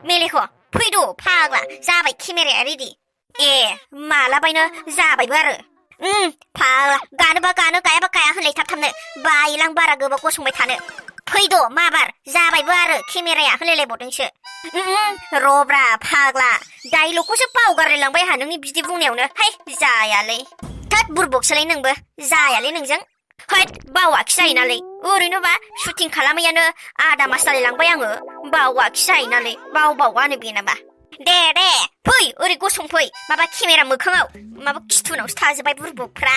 मेलेख' फैद' फाग्ला जाबाय केमेराया रेडि ए मालाबायनो जाबायबो आरो फाग्ला गानोबा गानो गायाबा गाया होनलाय थाब-थाबनो बायोलां बारा गोबाव गसंबाय थानो फैद' माबार जाबायबो आरो केमेराया होनलायलायबावदोंसो रब्रा फाग्ला डाइलगखौसो बावगारलायलांबाय आंहा नोंनि बिदि बुंनायावनो हाय जायालै थोद बुरबकसोलाय नोंबो जायालै नोंजों हैद बावाखि जायोनालै ओरैनोबा शुटिं खालामैयानो आधा मास जालायलांबाय आङो बावाखि जायोनालै बावबावानो बेनाबा दे फै ओरै गसंफै माबा केमेरा मोखाङाव माबा खिथुनावसो थाजोब्बाय बुरबकफ्रा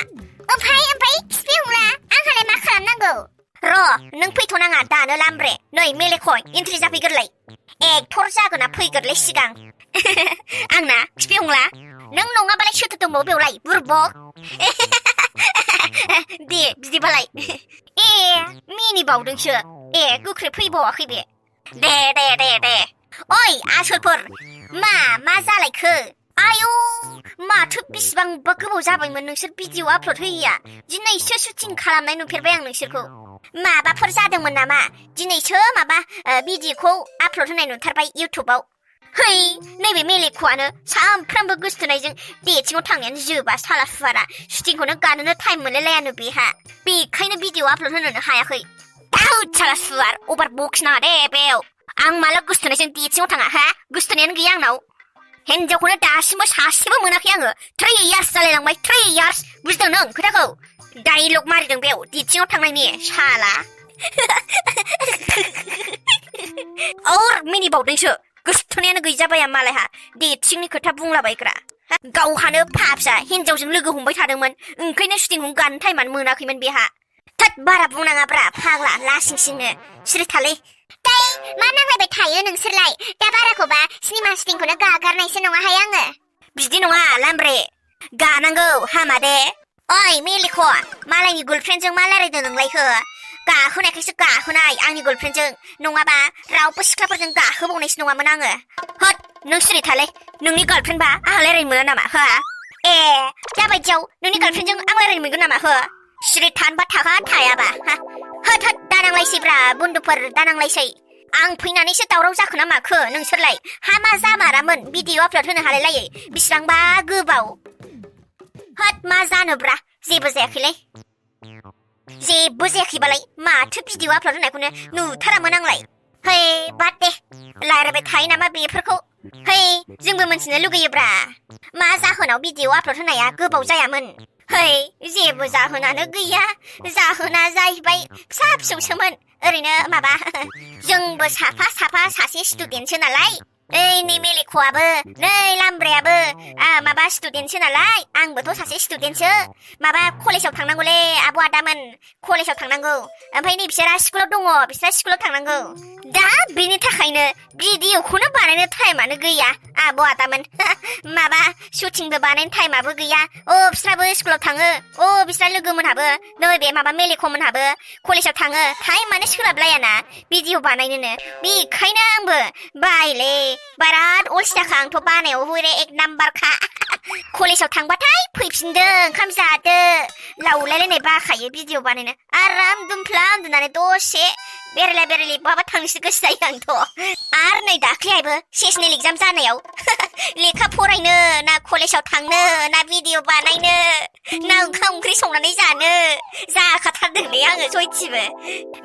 ओमफ्राय खिफिउला आंहालाय मा खालामनांगौ र' नों फैथ'नाङा दानो लामब्रे नै मेलेख' एन्ट्रि जाफैगोरलाय एक्टर जागोना फैगोरलाय सिगां आंना खिफिउला नों नङाबालाय सोरथो दंबावो बेवलाय बुरबक दे बिदिबालाय ए मिनिबावदोंसो ए गोख्रै फैबावाखै बे दे ओइ आसोलफोर मा जालायखो आयौ माथो बेसेबांबा गोबाव जाबायमोन नोंसोर भिडिअ आपल'ड होयिया दिनैसो शुटिं खालामनाय नुफेरबाय आं नोंसोरखौ माबाफोर जादोंमोन नामा दिनैसो माबा भिडिअखौ आपल'ड होनाय नुथारबाय इउटुबाव है नैबे मेलेख'आनो सामफ्रामबो गोसथोनायजों डेटिंआव थांनायानो जोबा साला सुवारा शुटिंखौनो गानोनो टाइम मोनलायलायानो बेहा बेखायनो भिडिअ आपल'ड होनोनो हायाखै दाउद साला सुवार अभार बक्स नाङा दे बेयाव आं माला गोसथोनायजों डेटिंआव थाङा हा गोसथोनायानो गैया आंनाव हिन्जावखौनो दासिमबो सासेबो मोनाखै आङो 3 इयार्स जालायलांबाय 3 इयार्स बुजिदों नों खोथाखौ डाइलग मारिदों बेयाव डेटिंआव थांनायनि साला और मिनिबावदोंसो गोसथोनायानो गैजाबाया मालायहा डेटिंनि खोथा बुंलाबायग्रा गावहानो फाफसा हिन्जावजों लोगो हमबाय थादोंमोन ओंखायनो शुटिंखौ गाननो टाइमानो मोनाखैमोन बेहा थोद बारा बुंनाङाब्रा फाग्ला लासिंसिंनो सिरि थालै मा नांलायबाय थायो नोंसोरलाय दा बाराखौबा सिनेमा शुटिंखौनो गागारनायसो नङाहाय आङो बिदि नङा लामब्रे गानांगौ हामा दे ओइ मेलेख' मालायनि गार्लफ्रेन्डजों मा रायलायदों नोंलाय हो गाखोनायखायसो गाखोनाय आंनि गार्लफ्रेन्डजों नङाबा रावबो सिख्लाफोरजों गाखोबावनायसो नङामोन आङो होद नों सिरि थालै नोंनि गार्लफ्रेन्डबा आंहा रायलायनो मोना नामा हो ए दाबायदियाव नोंनि गार्लफ्रेन्डजों आं रायलायनो मोनगोन नामा हो सिरि थानोबा थाखा थायाबा होद दानांलायसैब्रा बन्दुफोर दानांलायसै आं फैनानैसो दावराव जाखो ना माखो नोंसोरलाय हामा जामारामोन भिडिअ आपल'ड होनो हालायलायै बिसिबांबा गोबाव होद मा जानोब्रा जेबो जायाखैलै जेबो जायाखैबालाय माथो भिडिअ आपल'ड होनायखौनो नुथारामोन आंलाय है बाद दे रायलायबाय थायो नामा बेफोरखौ है जोंबो मोनथिनो लुगैयोब्रा मा जाहोनाव भिडिअ आपल'ड होनाया गोबाव जायामोन है जेबो जाहोनानो गैया जाहोना जाहैबाय फिसा फिसौसोमोन ओरैनो माबा जोंबो साफा सासे स्टुडेन्टसो नालाय ओइ नै मेलेख'आबो नै लामब्रायाबो माबा स्टुडेन्टसो नालाय आंबोथ' सासे स्टुडेन्टसो माबा कलेजाव थांनांगौलै आब' आदामोन कलेजाव थांनांगौ ओमफ्राय नै बिसोरा स्कुलाव दङ बिसोरा स्कुलाव थांनांगौ दा बेनि थाखायनो भिडिअखौनो बानायनो टाइमानो गैया आब' आदामोन माबा शुटिंबो बानायनो टाइमाबो गैया बिस्राबो स्कुलाव थाङो बिस्रा लोगोमोनहाबो नैबे माबा मेलेख'मोनहाबो कलेजाव थाङो टाइमानो सोलाबलायाना भिडिअ बानायनोनो बेखायनो आंबो बायलै बाराद अलसियाखा आंथ' बानायाव हरे एक नाम्बारखा कलेजाव थांबाथाय फैफिनदो ओंखाम जादो लावलायलायनाय बाखायो भिडिअ बानायनो आराम दुमफ्ला उन्दुनानै दसे बेरायलाय बहाबा थांनोसो गोसो जायो आंथ' आरो नै दाख्लैहायबो सेसनेल एग्जाम जानायाव लेखा फरायनो ना कलेजाव थांनो ना भिडिअ बानायनो ना ओंखाम ओंख्रि संनानै जानो जाखाथारदोंलै आङो सयथिबो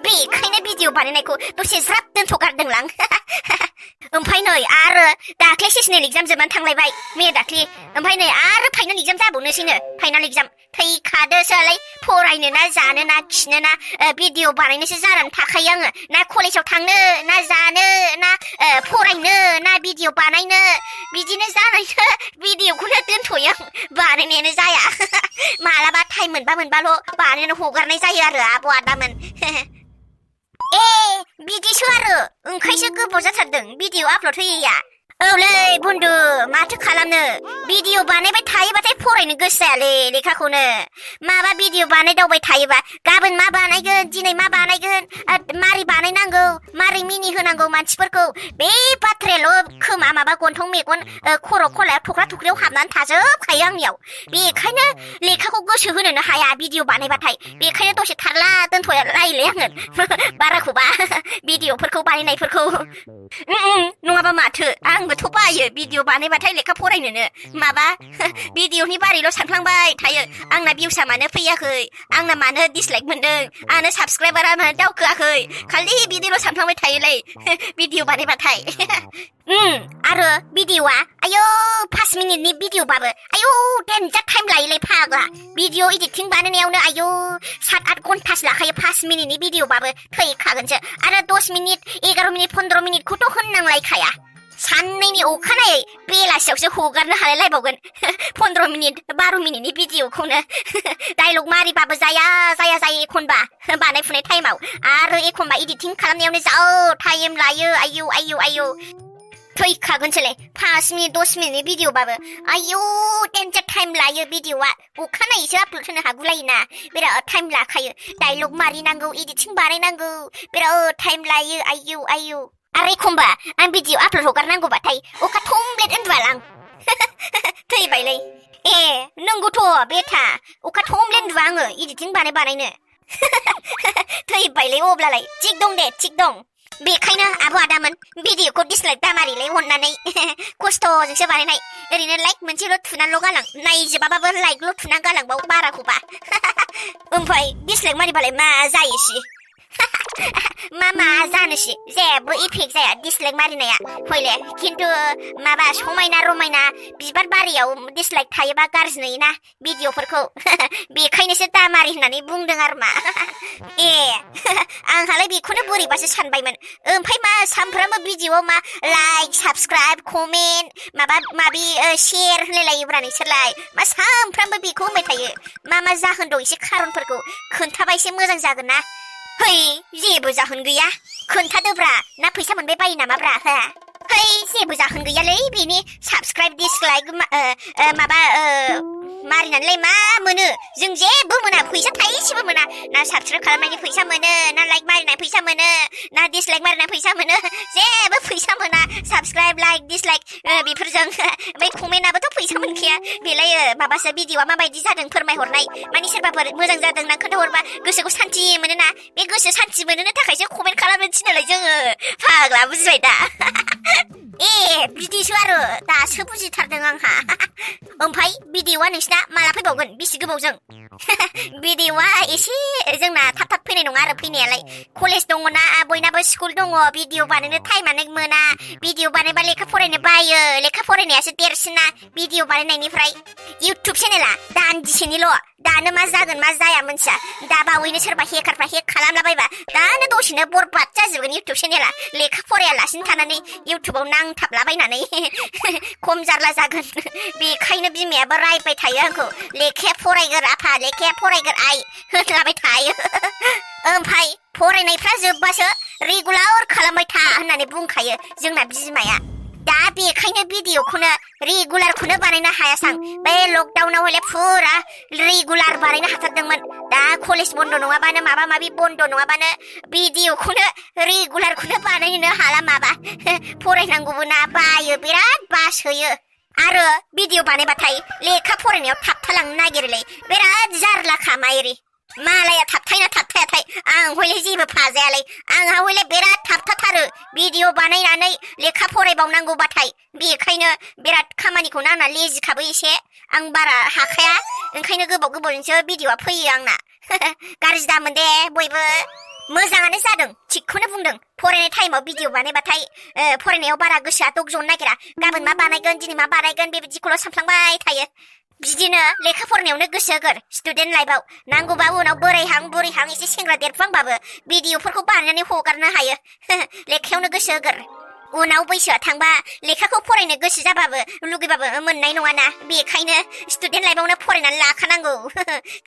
बेखायनो भिडिअ बानायनायखौ दसे ज्राब दोनथ'गारदोंलां ओमफ्राय नै आरो दाख्लै सेसनेल एग्जाम जोबनानै थांलायबाय मैया दाख्लि ओमफ्राय नै आरो फाइनाल एग्जाम जाबावनोसैनो फाइनाल एग्जाम थैखादोसोलाय फरायनो ना जानो ना खिनो ना भिडिअ बानायनोसो जानानै थाखायो आङो ना कलेजाव थांनो ना जानो ना फरायनो ना भिडिअ बानायनो बिदिनो जानायनो भिडिअखौनो दोनथ'यो आं बानायनायानो जाया मालाबा टाइम मोनबाल' बानायनो हगारनाय जायो आरो आब' आदामोन ए बिदिसो आरो ओंखायसो गोबाव जाथारदों भिडिअ आपल'ड होयैया औलै बुन्दु माथो खालामनो भिडिअ बानायबाय थायोबाथाय फरायनो गोसो जायालै लेखाखौनो माबा भिडिअ बानायदावबाय थायोबा गाबोन मा बानायगोन दिनै मा बानायगोन मारै बानायनांगौ मारै मिनि होनांगौ मानसिफोरखौ बे बाथ्रायाल' खोमा माबा गन्थं मेगन खर' खलायाव थख्रा थख्रियाव हाबनानै थाजोबखायो आंनियाव बेखायनो लेखाखौ गोसो होनोनो हाया भिडिअ बानायबाथाय बेखायनो दसे थारला दोनथ'लायलै आङो बाराखौबा भिडिअफोरखौ बानायनायफोरखौ नङाबा माथो आंबोथ' बायो भिडिअ बानायबाथाय लेखा फरायनोनो माबा भिडिअनि बारैल' सानफ्लांबाय थायो आंना भिउसा मानो फैयाखै आंना मानो डिसलाइक मोनदों आंनो साबस्क्राइबारा मानो दावखोआखै खालि बिदिल' सानफ्लांबाय थायोलै भिडिअ बानायबाथाय आरो भिडिअआ आयौ 5 मिनिटनि भिडिअबाबो आयौ डेन्जार टाइम लायोलै फाग्ला भिडिअ एडिटिं बानायनायावनो आयौ 7-8 घन्टासो लाखायो 5 मिनिटनि भिडिअबाबो थैखागोनसो आरो 10 मिनिट 11 मिनिट 15 मिनिटखौथ' होननांलायखाया साननैनि अखानायै बेलासियावसो हगारनो हालायलायबावगोन 15 मिनिट 12 मिनिटनि भिडिअखौनो डायलग मारिबाबो जाया एखनबा बानायफुनाय टाइमाव आरो एखनबा एडिटिं खालामनायावनो जा टाइम लायो आयौ थैखागोनसोलै 5 मिनिट 10 मिनिटनि भिडिअबाबो आयौ डेन्जार टाइम लायो भिडिअआ अखानायैसो आपल'ड होनो हागुलायोना बिराद टाइम लाखायो डायलग मारिनांगौ एडिटिं बानायनांगौ बिराद टाइम लायो आयौ आरो एखमबा आं भिडिअ आपल'ड हगारनांगौबाथाय अखा थमब्लेट उन्दुवालां थैबायलै नंगौथ' बेथा अखा थमब्लेट उन्दुवा आङो एडिटिं बानायनो थैबायलै अब्लालाय थिग दं बेखायनो आब' आदामोन भिडिअखौ डिसलाइक दामारिलै अननानै खस्थ'जोंसो बानायनाय ओरैनो लाइक मोनसेल' थुनानैल' गालां नायजोबाबाबो लाइकल' थुनानै गालांबाव बाराखौबा ओमफ्राय डिसलाइक मारिबालाय मा जायोसि मा जानोसि जेबो इफेक्ट जाया डिसलाइक मारिनाया हयले खिन्थु माबा समायना रमायना बिबार बारियाव डिसलाइक थायोबा गाज्रि नुयोना भिडिअफोरखौ बेखायनोसो दामारि होननानै बुंदों आरो मा आंहालाय बेखौनो बोरैबासो सानबायमोन ओमफ्राय मा सानफ्रामबो भिडिअआव मा लाइक साबस्क्राइब कमेन्ट माबि शेयार होलायलायोब्रा नोंसोरलाय मा सानफ्रामबो बेखौ होनबाय थायो मा जाहोन दं एसे खारनफोरखौ खोन्थाबा एसे मोजां जागोन ना है जेबो जाहोन गैया खोन्थादोब्रा ना फैसा मोनबाय बायो नामाब्रा है जेबो जाहोन गैयालै बेनि साबस्क्राइब डिसलाइक मारिनानैलाय मा मोनो जों जेबो मोना फैसा थाइसेबो मोना ना साबस्क्राइब खालामनायनि फैसा मोनो ना लाइक मारिनाय फैसा मोनो ना डिसलाइक मारिनाय फैसा मोनो जेबो फैसा मोना साबस्क्राइब लाइक डिसलाइक बेफोरजों ओमफ्राय कमेन्टआबोथ' फैसा मोनखाया बेलाय माबासो भिडिअआ माबायदि जादों फोरमायहरनाय माने सोरबाफोर मोजां जादों ना खोन्थाहरबा गोसोखौ सान्थि मोनोना बे गोसो सान्थि मोनोनो थाखायसो कमेन्ट खालामनो थिनोलाय जोङो फाग्ला बुजिबाय दा बिदिसो आरो दासो बुजिथारदों आंहा ओमफ्राय भिडिअआ नोंसिना माला फैबावगोन बेसे गोबावजों भिडिअआ एसे जोंना थाब फैनाय नङा आरो फैनायालाय कलेज दङना बयनाबो स्कुल दङ भिडिअ बानायनो टाइमानो मोना भिडिअ बानायबा लेखा फरायनो बायो लेखा फरायनायासो देरसिना भिडिअ बानायनायनिफ्राय इउटुब चेनेला दान्दिसेनिल' दानो मा जागोन मा जाया मोनथिया दा बावैनो सोरबा हेकारफ्रा हेक खालामलाबायबा दानो दसेनो बरबाद जाजोबगोन इउटुब चेनेला लेखा फरायालासिनो थानानै इउटुबाव नांथाबलाबायनानै खम जारला जागोन बेखायनो बिमायाबो रायबाय थायो आंखौ लेखाया फरायगोर आफा लेखाया फरायगोर आइ होनलाबाय थायो ओमफ्राय फरायनायफ्रा जोब्बासो रेगुलार खालामबाय था होननानै बुंखायो जोंना बिमाया दा बेखायनो भिडिअखौनो रेगुलारखौनो बानायनो हायासां बे लकडाउनाव हले फुरा रेगुलार बानायनो हाथारदोंमोन दा कलेज बन्द नङाबानो माबा माबि बन्द नङाबानो भिडिअखौनो रेगुलारखौनो बानायनो हाला माबा फरायनांगौबो ना बायो बिराद बासोयो आरो भिडिअ बानायबाथाय लेखा फरायनायाव थाबथालांनो नागिरोलै बिराद जारला खामायरि मालाया थाबथायाथाय आं हले जेबो फाजायालै आंहा हले बिराद थाबथाथारो भिडिअ बानायनानै लेखा फरायबावनांगौबाथाय बेखायनो बिराद खामानिखौनो आंना लेजिखाबो एसे आं बारा हाखाया ओंखायनो गोबावजोंसो भिडिअआ फैयो आंना गाज्रि दामोन दे बयबो मोजाङानो जादों थिगखौनो बुंदों फरायनाय टाइमाव भिडिअ बानायबाथाय फरायनायाव बारा गोसोआ दगजनो नागिरा गाबोन मा बानायगोन दिनै मा बानायगोन बेबायदिखौल' सानफ्लांबाय थायो बिदिनो लेखा फरायनायावनो गोसो होगोर स्टुडेन्ट लाइफआव नांगौबा उनाव बोरायहां बुरैहां एसे सेंग्रा देरफुहांबाबो भिडिअफोरखौ बानायनानै हगारनो हायो लेखायावनो गोसो होगोर उनाव बैसोआ थांबा लेखाखौ फरायनो गोसो जाबाबो लुगैबाबो मोननाय नङाना बेखायनो स्टुडेन्ट लाइफआवनो फरायनानै लाखानांगौ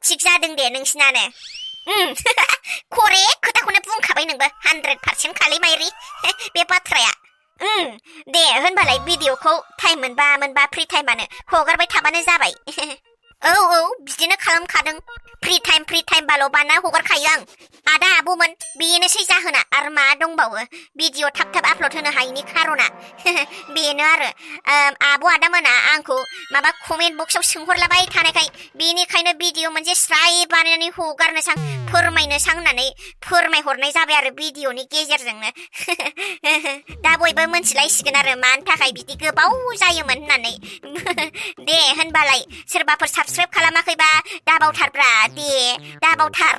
थिग जादों दे नोंसिनानो करेक्ट खोथाखौनो बुंखाबाय नोंबो 100% खालि माइरि बे बाथ्राया दे होनबालाय भिडिअखौ टाइम मोनबा फ्रि टाइमानो हगारबाय थाबानो जाबाय औ बिदिनो खालामखादों फ्रि टाइम बाल' हगारखायो आं आदा आब'मोन बेनोसै जाहोना आरो मा दंबावो भिडिअ थाब आपल'ड होनो हायैनि खार'ना बेनो आरो आब' आदामोना आंखौ माबा कमेन्ट बक्सआव सोंहरलाबाय थानायखाय बेनिखायनो भिडिअ मोनसे स्राय बानायनानै हगारनो सां फोरमायनो सां होननानै फोरमायहरनाय जाबाय आरो भिडिअनि गेजेरजोंनो दा बयबो मोनथिलायसिगोन आरो मानि थाखाय बिदि गोबाव जायोमोन होननानै दे होनबालाय सोरबाफोर साबस्क्राइब खालामाखैबा दाबावथारब्रा दे दाबावथार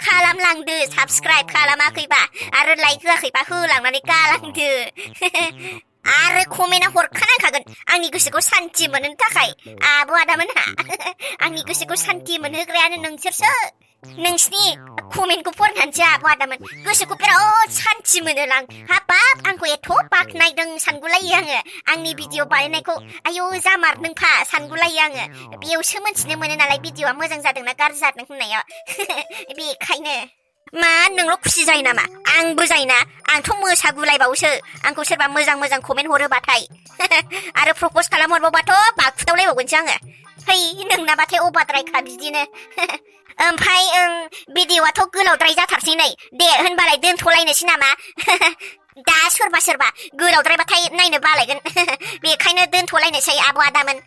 खालामलांदो साबस्क्राइब खालामाखैबा आरो लाइक होआखैबा होलांनानै गालांदो आरो कमेन्टआ हरखानांखागोन आंनि गोसोखौ सान्थि मोननो थाखाय आब' आदामोनहा आंनि गोसोखौ सान्थि मोनहोग्रायानो नोंसोरसो नोंसिनि कमेन्टखौ फरायनानैसो आब' आदामोन गोसोखौ बिराद सान्थि मोनोलां हाबाब आंखौ एथ' बाख्नायदों सानगुलायो आङो आंनि भिडिअ बानायनायखौ आयौ जामारदोंफा सानगुलायो आङो बेयावसो मोनथिनो मोनो नालाय भिडिअआ मोजां जादोंना गाज्रि जादों होननायाव बेखायनो मा नोंल' खुसि जायो नामा आंबो जायोना आंथ' मोसागुलायबावोसो आंखौ सोरबा मोजां कमेन्ट हरोबाथाय आरो प्रप'ज खालामहरबावबाथ' बाखुदावलायबावगोनसो आङो है नोंनाबाथाय अभारद्रायखा बिदिनो ओमफ्राय भिडिअआथ' गोलावद्राय जाथारसै नै दे होनबालाय दोनथ'लायनोसै नामा दा सोरबा गोलावद्रायबाथाय नायनो बालायगोन बेखायनो दोनथ'लायनोसै आब' आदामोन